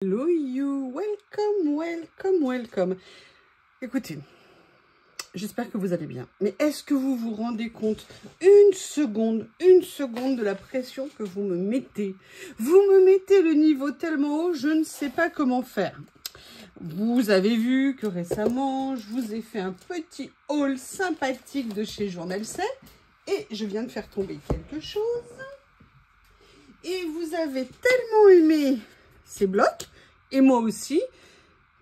Hello you, welcome, welcome, welcome. Écoutez, j'espère que vous allez bien. Mais est-ce que vous vous rendez compte, une seconde de la pression que vous me mettez? Vous me mettez le niveau tellement haut, je ne sais pas comment faire. Vous avez vu que récemment, je vous ai fait un petit haul sympathique de chez Journal C. Et je viens de faire tomber quelque chose. Et vous avez tellement aimé ces blocs, et moi aussi,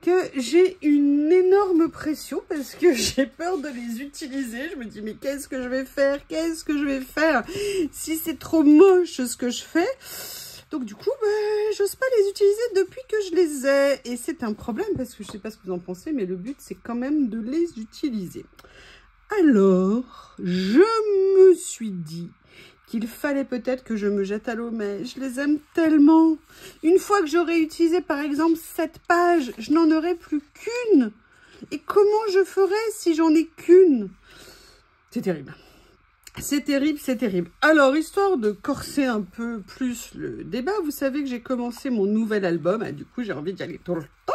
que j'ai une énorme pression parce que j'ai peur de les utiliser. Je me dis, mais qu'est-ce que je vais faire? Qu'est-ce que je vais faire si c'est trop moche ce que je fais? Donc du coup, j'ose pas les utiliser depuis que je les ai. Et c'est un problème parce que je sais pas ce que vous en pensez, mais le but, c'est quand même de les utiliser. Alors, je me suis dit qu'il fallait peut-être que je me jette à l'eau, mais je les aime tellement. Une fois que j'aurai utilisé, par exemple, cette page, je n'en aurai plus qu'une. Et comment je ferai si j'en ai qu'une? C'est terrible. C'est terrible, c'est terrible. Alors, histoire de corser un peu plus le débat, vous savez que j'ai commencé mon nouvel album. Du coup, j'ai envie d'y aller tout le temps.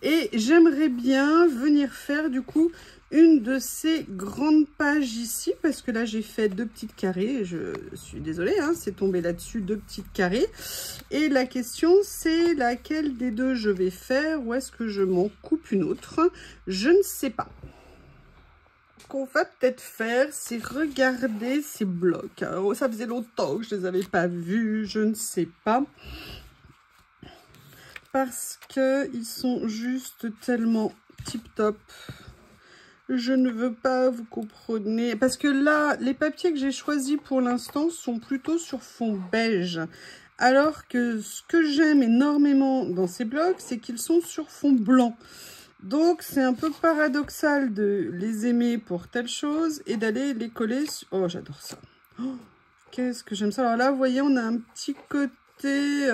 Et j'aimerais bien venir faire, du coup, une de ces grandes pages ici, parce que là j'ai fait deux petites carrés, je suis désolée, hein, c'est tombé là-dessus, deux petites carrés. Et la question c'est laquelle des deux je vais faire, ou est-ce que je m'en coupe une autre? Je ne sais pas. Ce qu'on va peut-être faire, c'est regarder ces blocs. Alors, ça faisait longtemps que je ne les avais pas vus, je ne sais pas. Parce qu'ils sont juste tellement tip-top. Je ne veux pas, vous comprenez. Parce que là, les papiers que j'ai choisis pour l'instant sont plutôt sur fond beige. Alors que ce que j'aime énormément dans ces blocs, c'est qu'ils sont sur fond blanc. Donc, c'est un peu paradoxal de les aimer pour telle chose et d'aller les coller sur... Oh, j'adore ça. Oh, qu'est-ce que j'aime ça. Alors là, vous voyez, on a un petit côté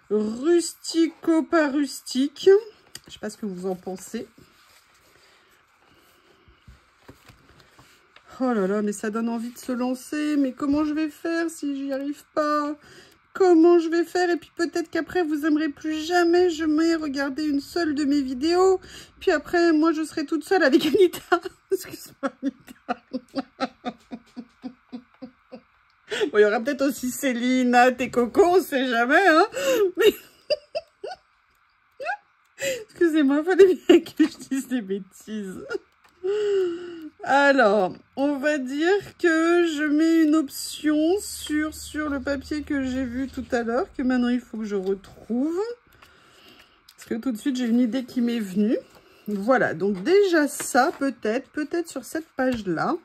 rustico pas rustique. Je ne sais pas ce que vous en pensez. Oh là là, mais ça donne envie de se lancer. Mais comment je vais faire si j'y arrive pas? Comment je vais faire? Et puis peut-être qu'après, vous aimerez plus jamais jamais regarder une seule de mes vidéos. Puis après, moi, je serai toute seule avec Anita. Excuse-moi, Anita. Bon, il y aura peut-être aussi Céline, Nat et Coco, on sait jamais, hein. Mais... excusez-moi, il fallait bien que je dise des bêtises. Alors, on va dire que je mets une option sur le papier que j'ai vu tout à l'heure, que maintenant il faut que je retrouve. Parce que tout de suite, j'ai une idée qui m'est venue. Voilà, donc déjà ça, peut-être sur cette page-là.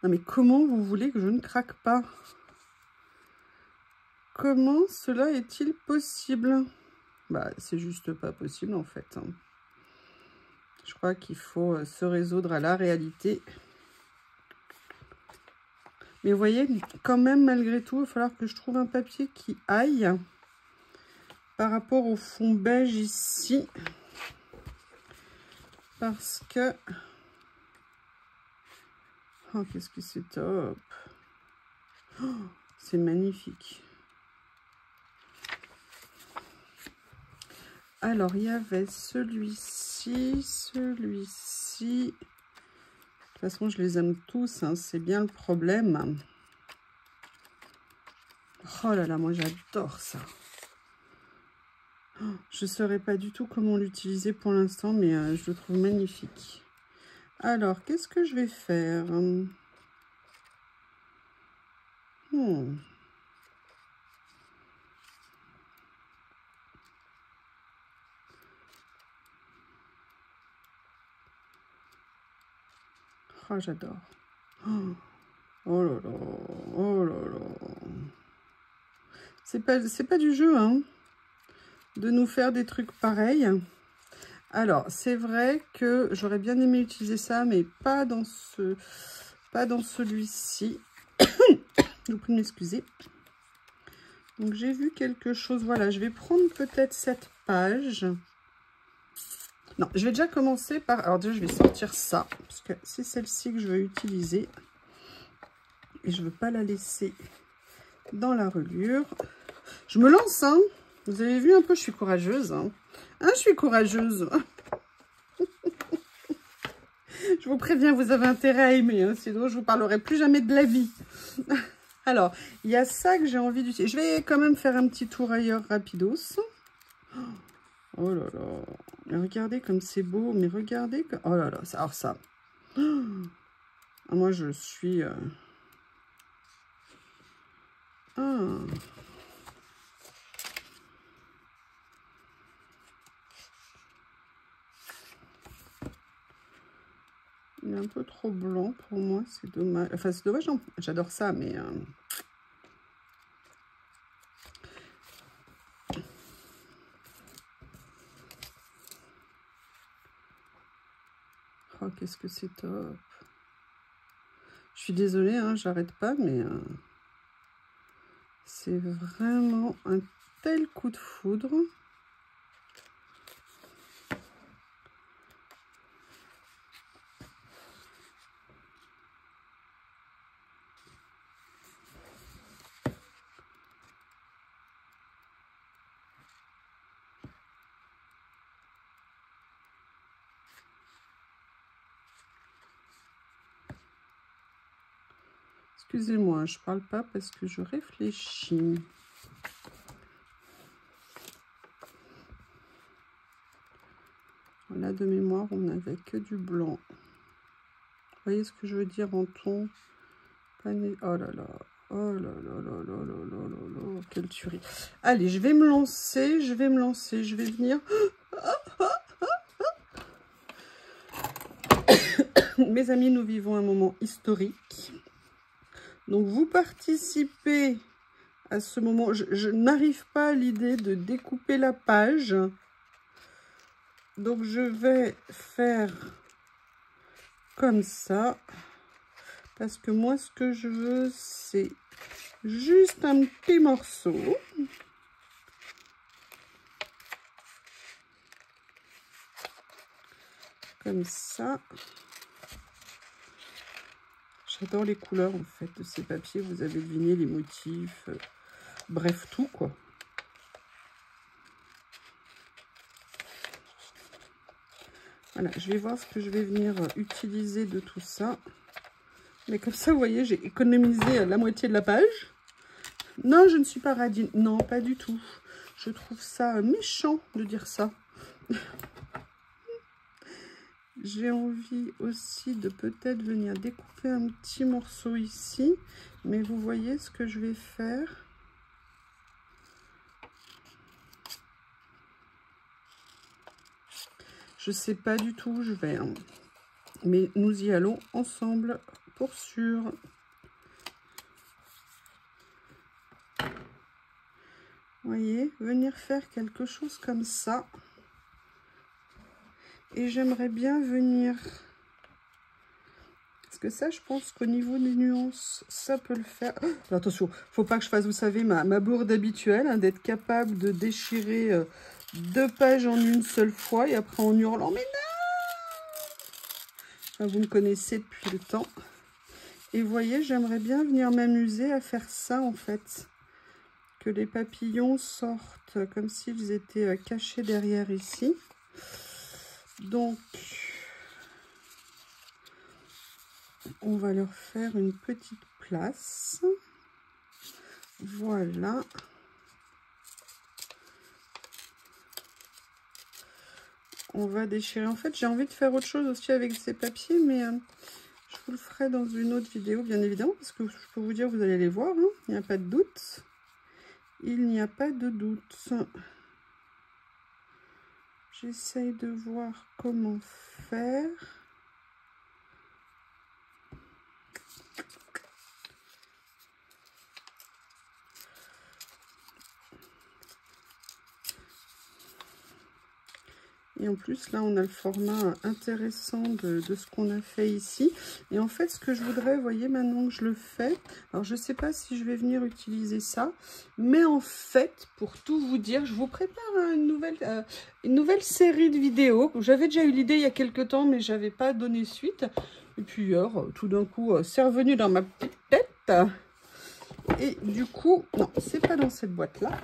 Non mais comment vous voulez que je ne craque pas? Comment cela est-il possible? Bah, c'est juste pas possible en fait. Je crois qu'il faut se résoudre à la réalité. Mais vous voyez, quand même, malgré tout, il va falloir que je trouve un papier qui aille par rapport au fond beige ici. Parce que... oh, qu'est-ce que c'est top! Oh, c'est magnifique. Alors, il y avait celui-ci, celui-ci. De toute façon, je les aime tous, hein, c'est bien le problème. Oh là là, moi j'adore ça. Oh, je ne saurais pas du tout comment l'utiliser pour l'instant, mais je le trouve magnifique. Alors, qu'est-ce que je vais faire? Oh, j'adore. Oh. Oh là là, oh là là. C'est pas du jeu, hein, de nous faire des trucs pareils. Alors, c'est vrai que j'aurais bien aimé utiliser ça, mais pas dans celui-ci. Je vous prie de m'excuser. Donc, j'ai vu quelque chose. Voilà, je vais prendre peut-être cette page. Non, je vais déjà commencer par... alors déjà, je vais sortir ça, parce que c'est celle-ci que je veux utiliser. Et je ne veux pas la laisser dans la reliure. Je me lance, hein. Vous avez vu un peu, je suis courageuse. Hein, je suis courageuse. Je vous préviens, vous avez intérêt à aimer. Hein, sinon, je vous parlerai plus jamais de la vie. Alors, il y a ça que j'ai envie d'utiliser. Je vais quand même faire un petit tour ailleurs rapidos. Oh là là. Mais regardez comme c'est beau. Mais regardez. Oh là là. Alors ça. Moi, je suis... Il est un peu trop blanc pour moi, c'est dommage. Enfin, c'est dommage, j'adore ça, mais... Oh, qu'est-ce que c'est top. Je suis désolée, hein, j'arrête pas, mais... c'est vraiment un tel coup de foudre. Excusez-moi, je parle pas parce que je réfléchis. Là, de mémoire, on n'avait que du blanc. Vous voyez ce que je veux dire en ton pané. Oh là là. Oh là là là là là là là là. Quelle tuerie. Allez, je vais me lancer. Je vais venir. Mes amis, nous vivons un moment historique. Donc, vous participez à ce moment. Je n'arrive pas à l'idée de découper la page. Donc, je vais faire comme ça. Parce que moi, ce que je veux, c'est juste un petit morceau. Comme ça. J'adore les couleurs, en fait, de ces papiers. Vous avez deviné les motifs. Bref, tout, quoi. Voilà, je vais voir ce que je vais venir utiliser de tout ça. Mais comme ça, vous voyez, j'ai économisé la moitié de la page. Non, je ne suis pas radine. Non, pas du tout. Je trouve ça méchant de dire ça. J'ai envie aussi de peut-être venir découper un petit morceau ici. Mais vous voyez ce que je vais faire. Je sais pas du tout où je vais. Hein. Mais nous y allons ensemble pour sûr. Vous voyez, venir faire quelque chose comme ça. Et j'aimerais bien venir... Parce que ça, je pense qu'au niveau des nuances, ça peut le faire. Oh, attention, faut pas que je fasse, vous savez, ma bourde habituelle, hein, d'être capable de déchirer 2 pages en une seule fois et après en hurlant, mais non! Enfin, vous me connaissez depuis le temps. Et vous voyez, j'aimerais bien venir m'amuser à faire ça, en fait. Que les papillons sortent comme s'ils étaient cachés derrière ici. Donc, on va leur faire une petite place. Voilà. On va déchirer. En fait, j'ai envie de faire autre chose aussi avec ces papiers, mais je vous le ferai dans une autre vidéo, bien évidemment, parce que je peux vous dire, vous allez les voir, hein, il n'y a pas de doute. Il n'y a pas de doute. J'essaye de voir comment faire. Et en plus, là, on a le format intéressant de ce qu'on a fait ici. Et en fait, ce que je voudrais, vous voyez, maintenant que je le fais, alors je ne sais pas si je vais venir utiliser ça, mais en fait, pour tout vous dire, je vous prépare une nouvelle série de vidéos. J'avais déjà eu l'idée il y a quelques temps, mais je n'avais pas donné suite. Et puis hier, tout d'un coup, c'est revenu dans ma petite tête. Et du coup, non, c'est pas dans cette boîte-là.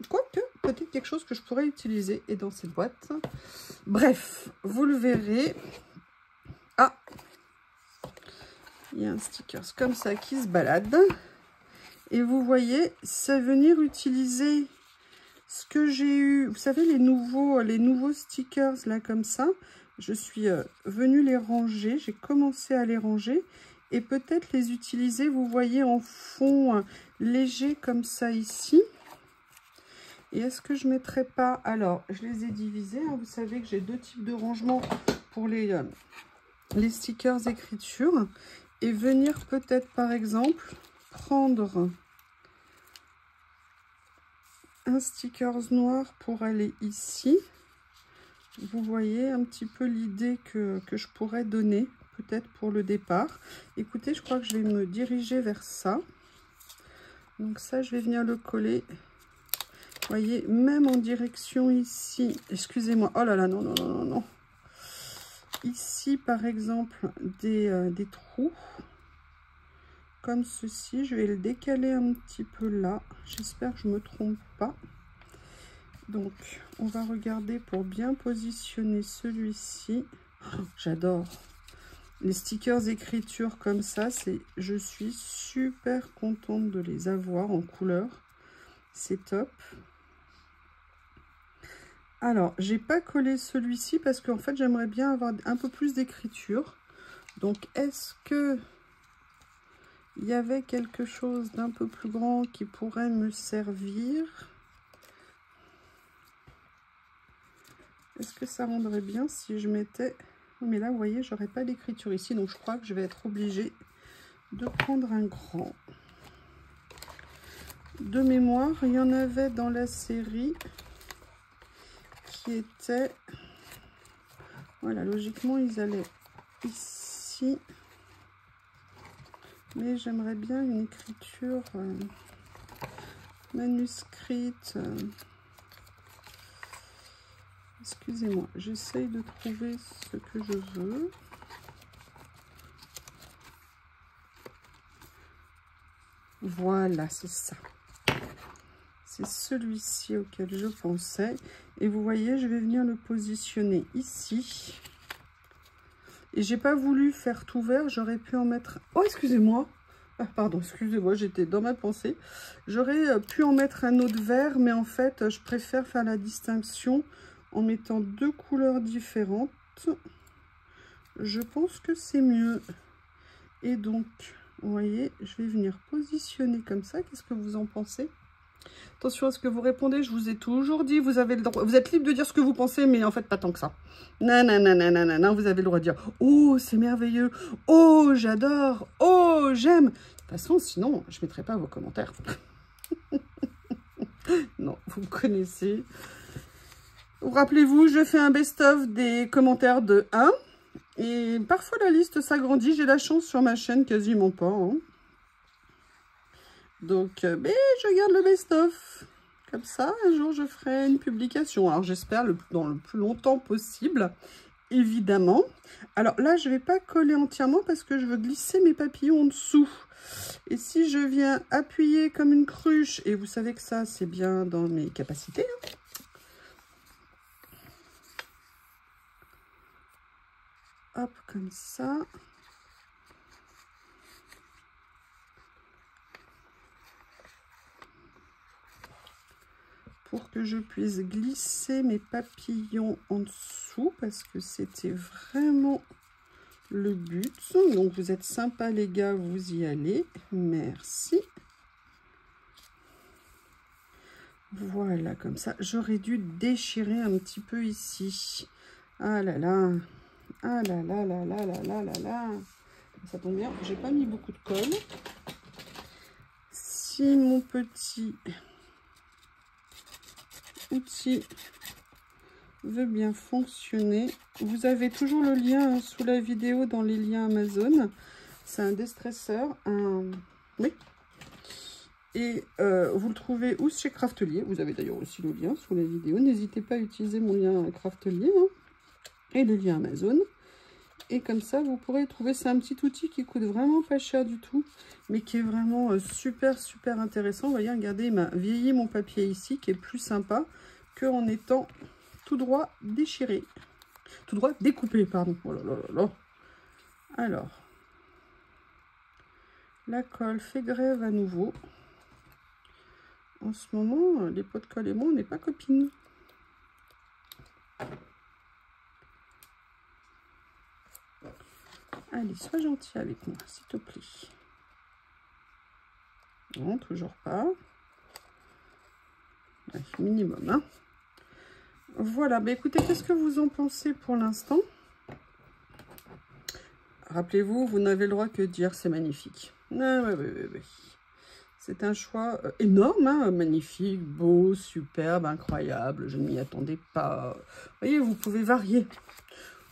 Quoique, peut-être quelque chose que je pourrais utiliser est dans cette boîte. Bref, vous le verrez. Ah, il y a un sticker comme ça qui se balade. Et vous voyez, c'est venir utiliser ce que j'ai eu. Vous savez, les nouveaux stickers, là, comme ça. Je suis venue les ranger. J'ai commencé à les ranger. Et peut-être les utiliser, vous voyez, en fond léger, comme ça, ici. Et est-ce que je ne mettrai pas... Alors, je les ai divisés. Hein. Vous savez que j'ai deux types de rangement pour les stickers écriture. Et venir peut-être, par exemple, prendre un sticker noir pour aller ici. Vous voyez un petit peu l'idée que je pourrais donner, peut-être pour le départ. Écoutez, je crois que je vais me diriger vers ça. Donc ça, je vais venir le coller. Vous voyez, même en direction ici, excusez-moi, oh là là, non, non, non, non, non. Ici, par exemple, des trous, comme ceci, je vais le décaler un petit peu là. J'espère que je ne me trompe pas. Donc, on va regarder pour bien positionner celui-ci. Oh, j'adore les stickers écriture comme ça. Je suis super contente de les avoir en couleur. C'est top. Alors, j'ai pas collé celui-ci parce qu'en fait, j'aimerais bien avoir un peu plus d'écriture. Donc, est-ce que il y avait quelque chose d'un peu plus grand qui pourrait me servir? Est-ce que ça rendrait bien si je mettais... Mais là, vous voyez, j'aurais pas d'écriture ici. Donc, je crois que je vais être obligée de prendre un grand. De mémoire, il y en avait dans la série qui était... Voilà, logiquement, ils allaient ici. Mais j'aimerais bien une écriture manuscrite. Excusez-moi, j'essaye de trouver ce que je veux. Voilà, c'est ça. C'est celui-ci auquel je pensais. Et vous voyez, je vais venir le positionner ici. Et j'ai pas voulu faire tout vert, j'aurais pu en mettre... Oh, excusez-moi. Ah, pardon, excusez-moi, j'étais dans ma pensée. J'aurais pu en mettre un autre vert, mais en fait, je préfère faire la distinction en mettant deux couleurs différentes. Je pense que c'est mieux. Et donc, vous voyez, je vais venir positionner comme ça. Qu'est-ce que vous en pensez? Attention à ce que vous répondez, je vous ai toujours dit, vous avez le droit, vous êtes libre de dire ce que vous pensez, mais en fait, pas tant que ça. Non, non, non, non, non, non, non, vous avez le droit de dire, oh, c'est merveilleux, oh, j'adore, oh, j'aime. De toute façon, sinon, je ne mettrai pas vos commentaires. Non, vous me connaissez. Rappelez-vous, je fais un best-of des commentaires de 1. Et parfois, la liste s'agrandit. J'ai la chance sur ma chaîne, quasiment pas. Hein. Donc, mais je garde le best-of. Comme ça, un jour, je ferai une publication. Alors, j'espère dans le plus longtemps possible, évidemment. Alors là, je ne vais pas coller entièrement parce que je veux glisser mes papillons en dessous. Et si je viens appuyer comme une cruche, et vous savez que ça, c'est bien dans mes capacités. Hein. Hop, comme ça. Pour que je puisse glisser mes papillons en dessous, parce que c'était vraiment le but. Donc, vous êtes sympas, les gars, vous y allez. Merci. Voilà, comme ça. J'aurais dû déchirer un petit peu ici. Ah là là. Ah là là là là là là là là. Ça tombe bien, j'ai pas mis beaucoup de colle. Si mon petit outil veut bien fonctionner, vous avez toujours le lien sous la vidéo dans les liens Amazon. C'est un déstresseur, oui. Et vous le trouvez ou chez Craftelier. Vous avez d'ailleurs aussi le lien sous la vidéo. N'hésitez pas à utiliser mon lien Craftelier hein, et le lien Amazon. Et comme ça, vous pourrez trouver, c'est un petit outil qui coûte vraiment pas cher du tout, mais qui est vraiment super, super intéressant. Vous voyez, regardez, il m'a vieilli mon papier ici, qui est plus sympa qu'en étant tout droit déchiré. Tout droit découpé, pardon. Oh là là là là. Alors, la colle fait grève à nouveau. En ce moment, les pots de colle et moi, on n'est pas copines. Allez, sois gentil avec moi, s'il te plaît. Non, toujours pas. Ouais, minimum, hein. Voilà, bah écoutez, qu'est-ce que vous en pensez pour l'instant? Rappelez-vous, vous n'avez le droit que de dire c'est magnifique. Ah, ouais. C'est un choix énorme, hein, magnifique, beau, superbe, incroyable. Je ne m'y attendais pas. Vous voyez, vous pouvez varier.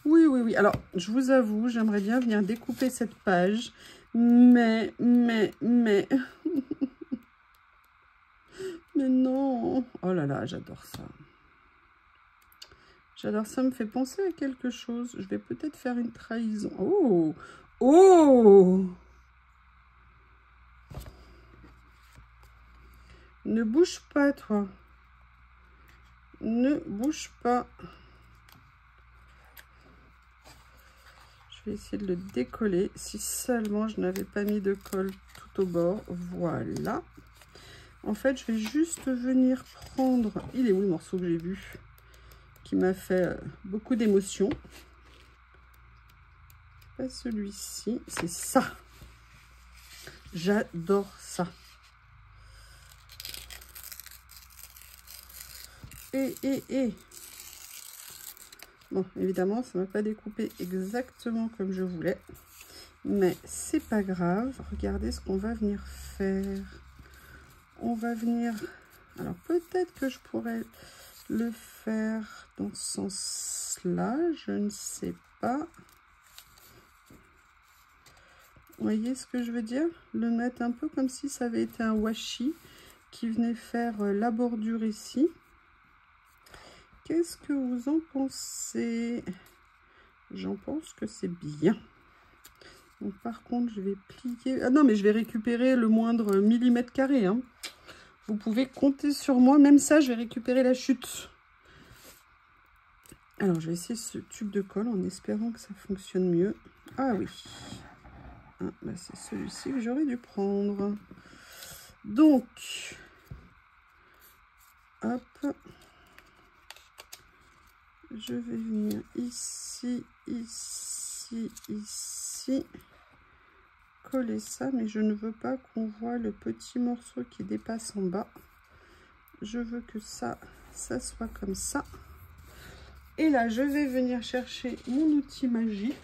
Oui. Alors, je vous avoue, j'aimerais bien venir découper cette page. Mais... mais non. Oh là là, j'adore ça. J'adore ça, me fait penser à quelque chose. Je vais peut-être faire une trahison. Oh! Oh! Ne bouge pas, toi. Ne bouge pas. Je vais essayer de le décoller. Si seulement je n'avais pas mis de colle tout au bord. Voilà. En fait, je vais juste venir prendre... Il est où le morceau que j'ai vu? Qui m'a fait beaucoup d'émotions. Pas celui-ci. C'est ça. J'adore ça. Et... Bon, évidemment, ça ne m'a pas découpé exactement comme je voulais. Mais c'est pas grave. Regardez ce qu'on va venir faire. On va venir... Alors, peut-être que je pourrais le faire dans ce sens-là. Je ne sais pas. Vous voyez ce que je veux dire? Le mettre un peu comme si ça avait été un washi qui venait faire la bordure ici. Qu'est-ce que vous en pensez? J'en pense que c'est bien. Donc, par contre, je vais plier... Ah non, mais je vais récupérer le moindre millimètre carré. Hein. Vous pouvez compter sur moi. Même ça, je vais récupérer la chute. Alors, je vais essayer ce tube de colle en espérant que ça fonctionne mieux. Ah oui. Ah, bah c'est celui-ci que j'aurais dû prendre. Donc, hop. Je vais venir ici, ici. Coller ça, mais je ne veux pas qu'on voit le petit morceau qui dépasse en bas. Je veux que ça soit comme ça. Et là, je vais venir chercher mon outil magique.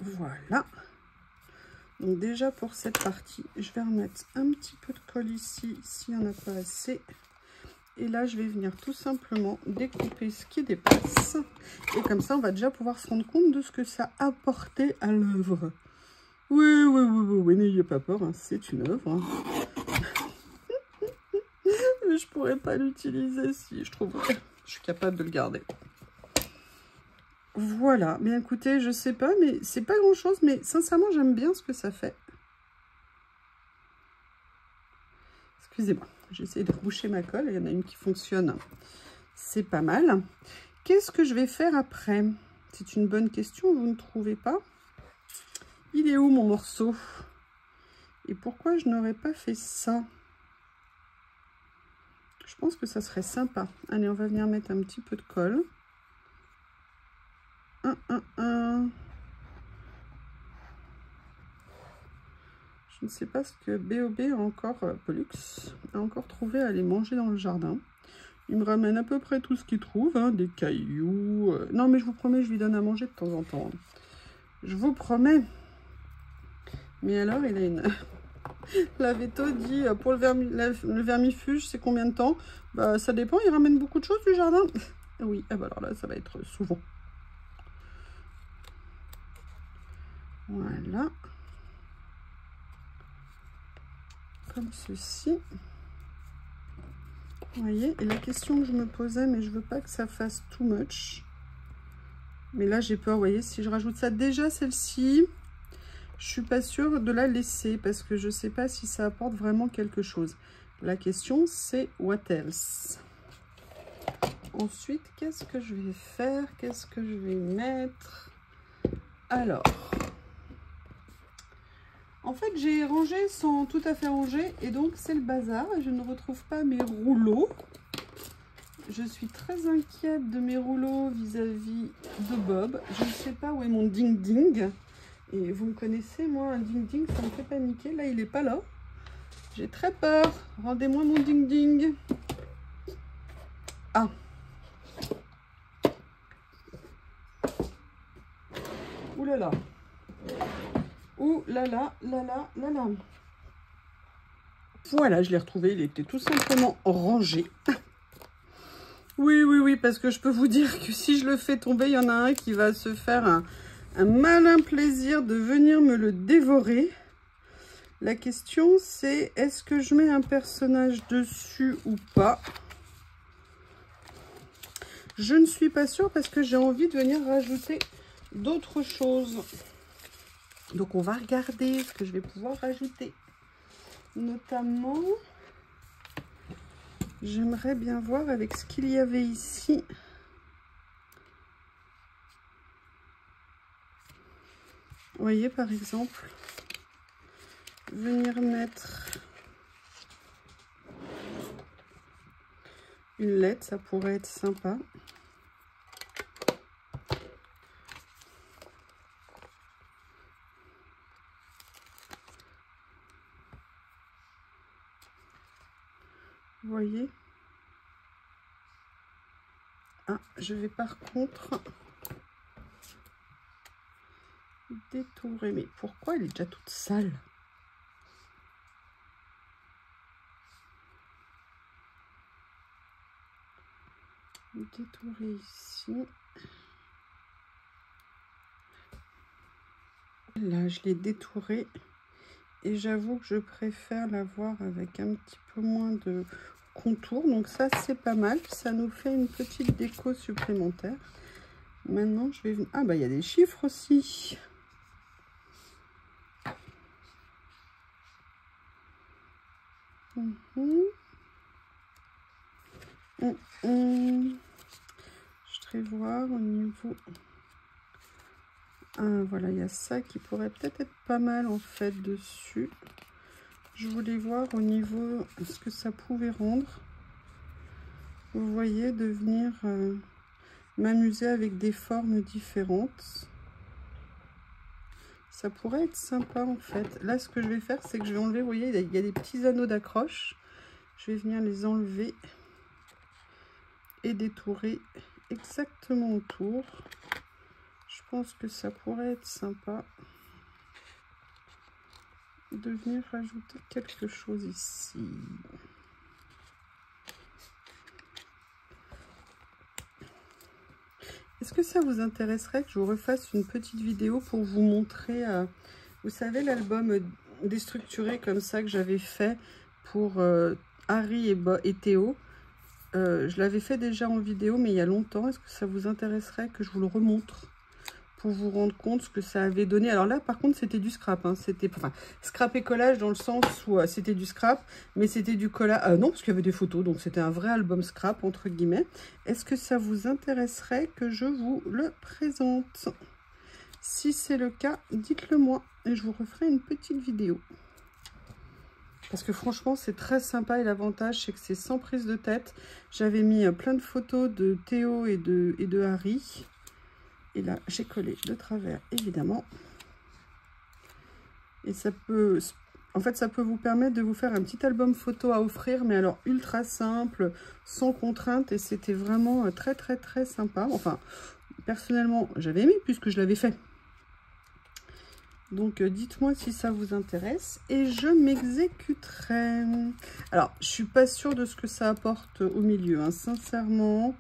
Voilà. Donc déjà pour cette partie, je vais remettre un petit peu de colle ici, s'il n'y en a pas assez. Et là, je vais venir tout simplement découper ce qui dépasse. Et comme ça, on va déjà pouvoir se rendre compte de ce que ça a apporté à l'œuvre. Oui, n'ayez pas peur, hein, c'est une œuvre. Hein. Mais je pourrais pas l'utiliser si je trouverais. Je suis capable de le garder. Voilà, bien écoutez, je sais pas, mais c'est pas grand chose, mais sincèrement, j'aime bien ce que ça fait. Excusez-moi, j'ai essayé de reboucher ma colle, il y en a une qui fonctionne, c'est pas mal. Qu'est-ce que je vais faire après? C'est une bonne question, vous ne trouvez pas? Il est où mon morceau? Et pourquoi je n'aurais pas fait ça? Je pense que ça serait sympa. Allez, on va venir mettre un petit peu de colle. Je ne sais pas ce que BOB a encore, Pollux, a encore trouvé à aller manger dans le jardin. Il me ramène à peu près tout ce qu'il trouve, hein, des cailloux. Non, mais je vous promets, je lui donne à manger de temps en temps. Je vous promets. Mais alors, il a une... La Veto dit, pour le vermifuge, c'est combien de temps? Bah, ça dépend, il ramène beaucoup de choses du jardin. Oui, ah bah alors là, ça va être souvent. Voilà. comme ceci. Vous voyez, et la question que je me posais, mais je veux pas que ça fasse too much. Mais là, j'ai peur, vous voyez, si je rajoute ça, déjà celle-ci, je suis pas sûre de la laisser parce que je sais pas si ça apporte vraiment quelque chose. La question, c'est what else? Ensuite, qu'est-ce que je vais faire? Qu'est-ce que je vais mettre? Alors, en fait, j'ai rangé sans tout à fait ranger et donc c'est le bazar. Je ne retrouve pas mes rouleaux. Je suis très inquiète de mes rouleaux vis-à-vis de Bob. Je ne sais pas où est mon ding-ding. Et vous me connaissez, moi, un ding-ding, ça me fait paniquer. Là, il n'est pas là. J'ai très peur. Rendez-moi mon ding-ding. Ah. Ouh là là. Ouh là là, là là, là là. Voilà, je l'ai retrouvé. Il était tout simplement rangé. Oui, oui, oui, parce que je peux vous dire que si je le fais tomber, il y en a un qui va se faire un malin plaisir de venir me le dévorer. La question, c'est est-ce que je mets un personnage dessus ou pas? Je ne suis pas sûre parce que j'ai envie de venir rajouter d'autres choses. Donc, on va regarder ce que je vais pouvoir rajouter. Notamment, j'aimerais bien voir avec ce qu'il y avait ici. Vous voyez, par exemple, venir mettre une lettre, ça pourrait être sympa. Vous voyez? Ah, je vais par contre détourer. Mais pourquoi elle est déjà toute sale? Détourer ici. Là, je l'ai détouré. Et j'avoue que je préfère l'avoir avec un petit peu moins de contour. Donc ça, c'est pas mal. Ça nous fait une petite déco supplémentaire. Maintenant, je vais... Ah, bah, il y a des chiffres aussi. Je vais voir au niveau... Ah, voilà, il y a ça qui pourrait peut-être être pas mal en fait dessus. Je voulais voir au niveau ce que ça pouvait rendre. Vous voyez, de venir m'amuser avec des formes différentes. Ça pourrait être sympa en fait. Là, ce que je vais faire, c'est que je vais enlever, vous voyez, il y a des petits anneaux d'accroche. Je vais venir les enlever et détourer exactement autour. Je pense que ça pourrait être sympa de venir rajouter quelque chose ici. Est-ce que ça vous intéresserait que je vous refasse une petite vidéo pour vous montrer, vous savez, l'album déstructuré comme ça que j'avais fait pour Harry et Théo. Je l'avais fait déjà en vidéo, mais il y a longtemps. Est-ce que ça vous intéresserait que je vous le remontre pour vous rendre compte ce que ça avait donné? Alors là, par contre, c'était du scrap. Hein. C'était, enfin, scrap et collage dans le sens où c'était du scrap, mais c'était du collage. Non, parce qu'il y avait des photos, donc c'était un vrai album scrap, entre guillemets. Est-ce que ça vous intéresserait que je vous le présente? Si c'est le cas, dites-le moi et je vous referai une petite vidéo. Parce que franchement, c'est très sympa et l'avantage, c'est que c'est sans prise de tête. J'avais mis plein de photos de Théo et de Harry. Et là, j'ai collé de travers, évidemment. Et ça peut... En fait, ça peut vous permettre de vous faire un petit album photo à offrir, mais alors ultra simple, sans contrainte. Et c'était vraiment très, très, très sympa. Enfin, personnellement, j'avais aimé puisque je l'avais fait. Donc, dites-moi si ça vous intéresse et je m'exécuterai. Alors, je suis pas sûre de ce que ça apporte au milieu, hein. Sincèrement,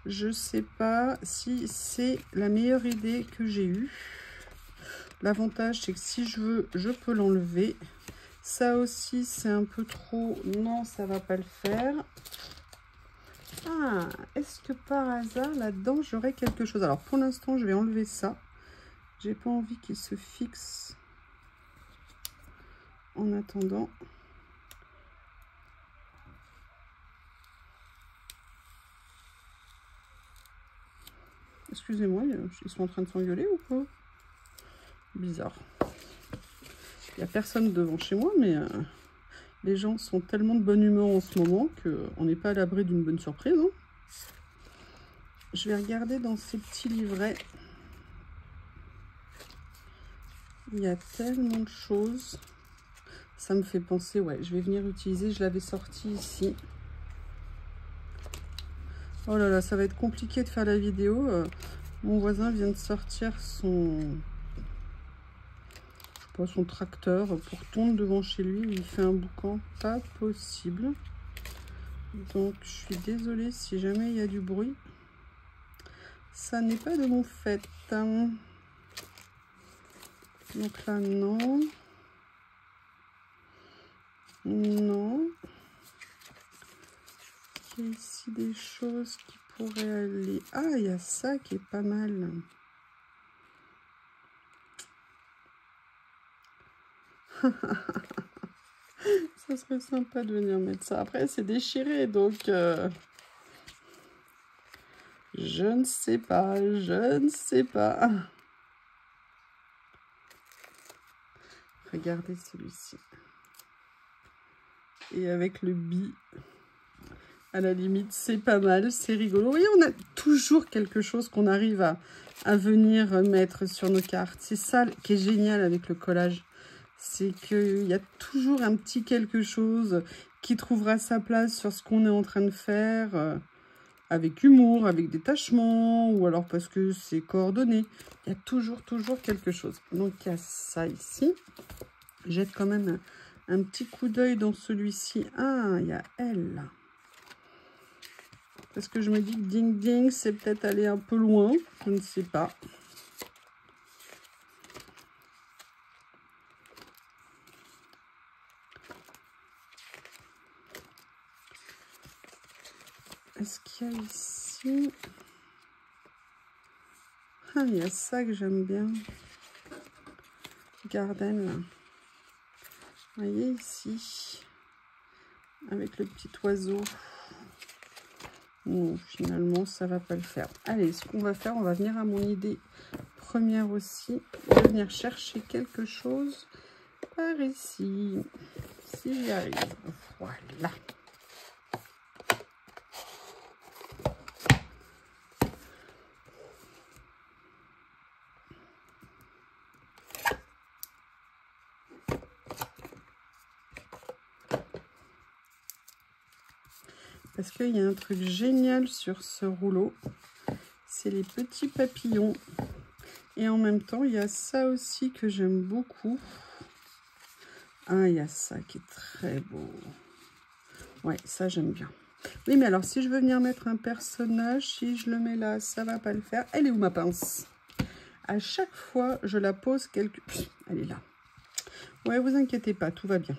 je sais pas si c'est la meilleure idée que j'ai eue. L'avantage, c'est que si je veux, je peux l'enlever. Ça aussi, c'est un peu trop. Non, ça va pas le faire. Ah, est-ce que par hasard, là-dedans, j'aurais quelque chose? Alors, pour l'instant, je vais enlever ça. J'ai pas envie qu'il se fixe en attendant. Excusez-moi, ils sont en train de s'engueuler ou quoi? Bizarre. Il n'y a personne devant chez moi, mais les gens sont tellement de bonne humeur en ce moment qu'on n'est pas à l'abri d'une bonne surprise. Hein. Je vais regarder dans ces petits livrets. Il y a tellement de choses. Ça me fait penser, ouais, je vais venir utiliser. Je l'avais sorti ici. Oh là là, ça va être compliqué de faire la vidéo. Mon voisin vient de sortir son tracteur pour tondre devant chez lui. Il fait un boucan pas possible. Donc, je suis désolée si jamais il y a du bruit. Ça n'est pas de mon fait. Donc là, non. Non. Il y a ici des choses qui pourraient aller. Ah, il y a ça qui est pas mal. Ça serait sympa de venir mettre ça. Après, c'est déchiré, donc... je ne sais pas, je ne sais pas. Regardez celui-ci. Et avec le bi, à la limite, c'est pas mal, c'est rigolo. Oui, on a toujours quelque chose qu'on arrive à venir mettre sur nos cartes. C'est ça qui est génial avec le collage. C'est qu'il y a toujours un petit quelque chose qui trouvera sa place sur ce qu'on est en train de faire, avec humour, avec détachement, ou alors parce que c'est coordonné. Il y a toujours quelque chose. Donc, il y a ça ici. Jette quand même un petit coup d'œil dans celui-ci. Ah, il y a elle. Parce que je me dis que ding ding, c'est peut-être aller un peu loin. Je ne sais pas. Est-ce qu'il y a ici... Ah, il y a ça que j'aime bien. Garden, là. Vous voyez ici. Avec le petit oiseau. Non, finalement, ça va pas le faire. Allez, ce qu'on va faire, on va venir à mon idée première aussi. Je vais venir chercher quelque chose par ici. Si j'y arrive. Voilà. Parce qu'il y a un truc génial sur ce rouleau. C'est les petits papillons. Et en même temps, il y a ça aussi que j'aime beaucoup. Ah, il y a ça qui est très beau. Ouais, ça j'aime bien. Oui, mais alors si je veux venir mettre un personnage, si je le mets là, ça va pas le faire. Elle est où ma pince? À chaque fois, je la pose quelque... Elle est là. Ouais, vous inquiétez pas, tout va bien.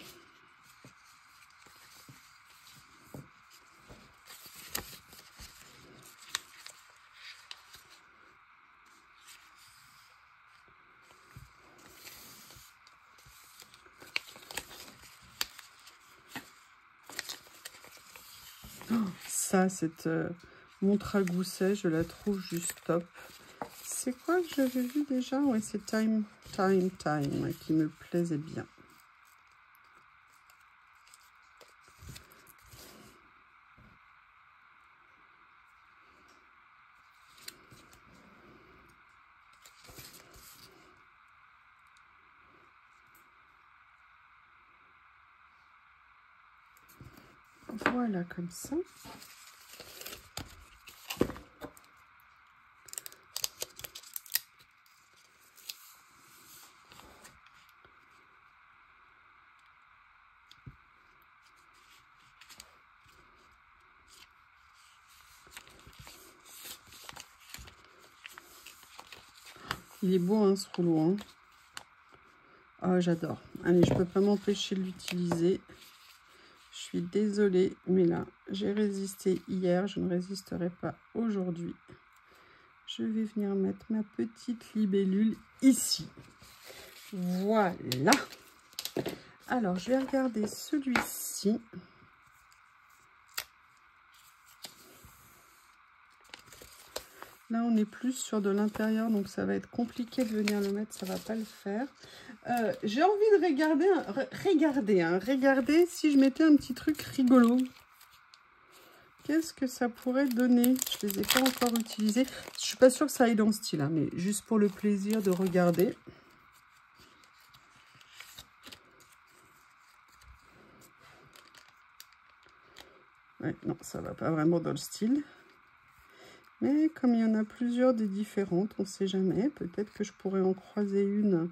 Ça, cette montre à gousset, je la trouve juste top. C'est quoi que j'avais vu déjà? Ouais, c'est Time qui me plaisait bien. Voilà, comme ça. Il est beau, hein, ce rouleau. Hein. Oh, j'adore. Allez, je peux pas m'empêcher de l'utiliser. Je suis désolée, mais là, j'ai résisté hier. Je ne résisterai pas aujourd'hui. Je vais venir mettre ma petite libellule ici. Voilà. Alors, je vais regarder celui-ci. Là, on est plus sur de l'intérieur, donc ça va être compliqué de venir le mettre, ça va pas le faire. J'ai envie de regarder si je mettais un petit truc rigolo. Qu'est-ce que ça pourrait donner? Je les ai pas encore utilisés. Je suis pas sûre que ça aille dans ce style, hein, mais juste pour le plaisir de regarder. Ouais, non, ça va pas vraiment dans le style. Mais comme il y en a plusieurs des différentes, on ne sait jamais. Peut-être que je pourrais en croiser une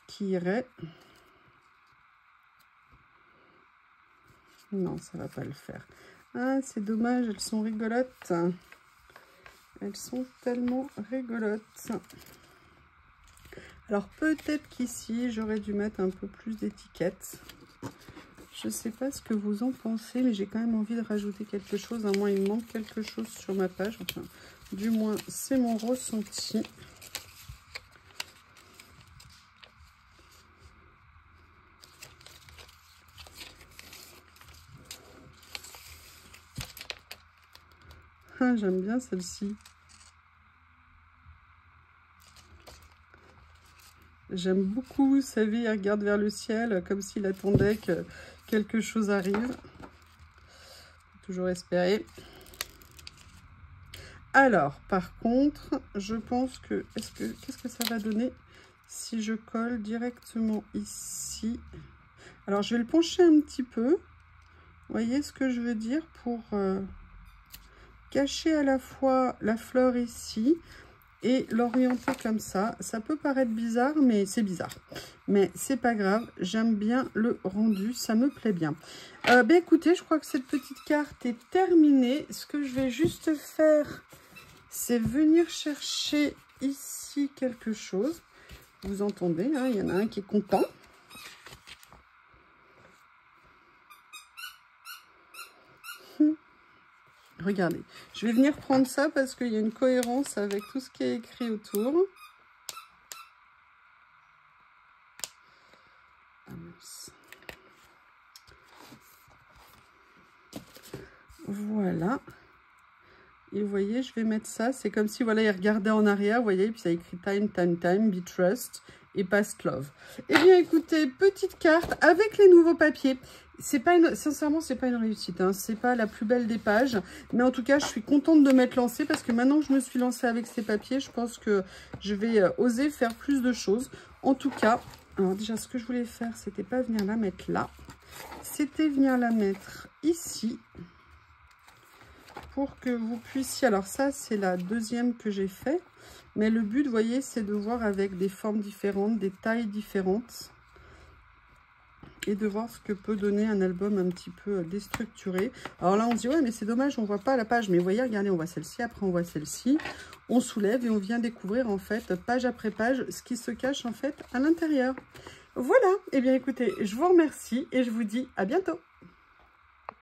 qui irait. Non, ça va pas le faire. Ah, c'est dommage, elles sont rigolotes. Elles sont tellement rigolotes. Alors peut-être qu'ici, j'aurais dû mettre un peu plus d'étiquettes. Je ne sais pas ce que vous en pensez, mais j'ai quand même envie de rajouter quelque chose. À moins, il me manque quelque chose sur ma page. Enfin, du moins, c'est mon ressenti. Ah, j'aime bien celle-ci. J'aime beaucoup, vous savez, il regarde vers le ciel comme s'il attendait que quelque chose arrive. Faut toujours espérer. Alors, par contre, je pense que... Qu'est-ce que ça va donner si je colle directement ici? Alors, je vais le pencher un petit peu. Vous voyez ce que je veux dire? Pour cacher à la fois la fleur ici et l'orienter comme ça. Ça peut paraître bizarre, mais c'est bizarre. Mais c'est pas grave, j'aime bien le rendu, ça me plaît bien. Ben écoutez, je crois que cette petite carte est terminée. Ce que je vais juste faire, c'est venir chercher ici quelque chose. Vous entendez, hein, il y en a un qui est content. Regardez, je vais venir prendre ça parce qu'il y a une cohérence avec tout ce qui est écrit autour. Voilà. Et vous voyez, je vais mettre ça. C'est comme si, voilà, il regardait en arrière, vous voyez, puis ça écrit time, time, time, be trust et past love. Eh bien, écoutez, petite carte avec les nouveaux papiers. C'est pas une, sincèrement, c'est pas une réussite, hein. C'est pas la plus belle des pages, mais en tout cas, je suis contente de m'être lancée parce que maintenant que je me suis lancée avec ces papiers, je pense que je vais oser faire plus de choses. En tout cas, alors déjà, ce que je voulais faire, c'était pas venir la mettre là, c'était venir la mettre ici. Pour que vous puissiez, alors ça c'est la deuxième que j'ai fait, mais le but, vous voyez, c'est de voir avec des formes différentes, des tailles différentes, et de voir ce que peut donner un album un petit peu déstructuré. Alors là on se dit, ouais mais c'est dommage, on voit pas la page, mais vous voyez, regardez, on voit celle-ci, après on voit celle-ci, on soulève et on vient découvrir en fait, page après page, ce qui se cache en fait à l'intérieur. Voilà, et bien écoutez, je vous remercie et je vous dis à bientôt.